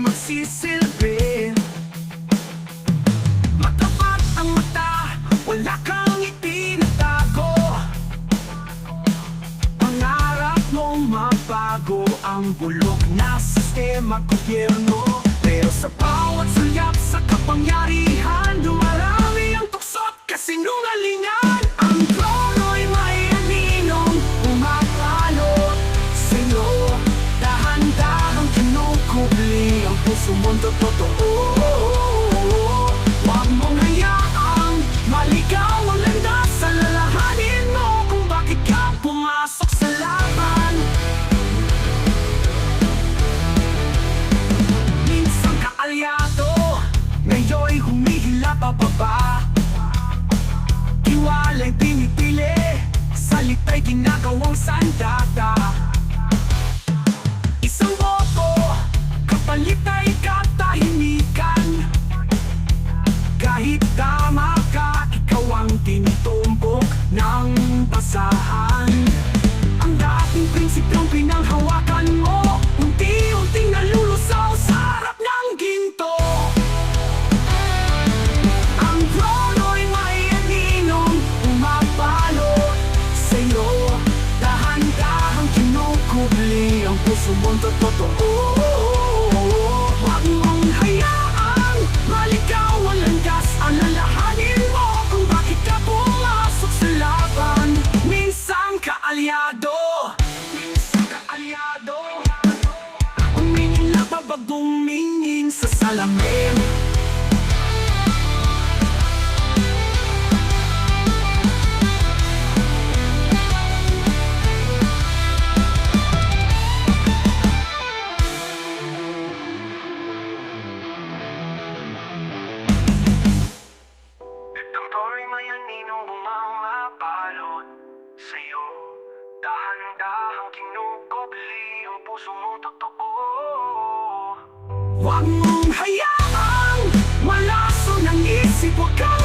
magsisilbi. Matapat ang mata, wala kang itinatago. Pangarap mong mabago ang bulok na sistema gobyerno. Pero sa bawat sulyap sa kapangyarihan, dumarami ang tuksot kasinungalingan. Ang trono'y may aninong umabalot sa'yo. Dahan-dahang kinukubli ang puso mo'ng totoo. Huwag mong hayaang maligaw ang landas. Alalahanin mo kung bakit ka pumasok sa laban. Minsan kaalyado, ngayon'y humihila pababa. Tiwala'y pinipili, salita'y ginagawang sandata. Isang boto, kapalit ay katahimikan. Kahit tama ka, ikaw ang tinutumbok ng basahan. Ang dating prinsipyong pinanghawakan mo, unti-unting nalulusaw sa harap ng ginto. Ang trono'y may aninong umabalot sa'yo. Dahan-dahang kinukubli ang puso mo'ng totoo. Huwag mong hayaang maligaw ang landas. Alalahanin mo kung bakit ka pumasok sa laban. Minsan kaalyado, umingin lang babag bumingin sa salamin. Doktor'y may aninong bumabalot sa'yo. Dahan-dahang kinukubli ang puso mong totoo. Huwag mong hayaang malaso ng isip, huwag kang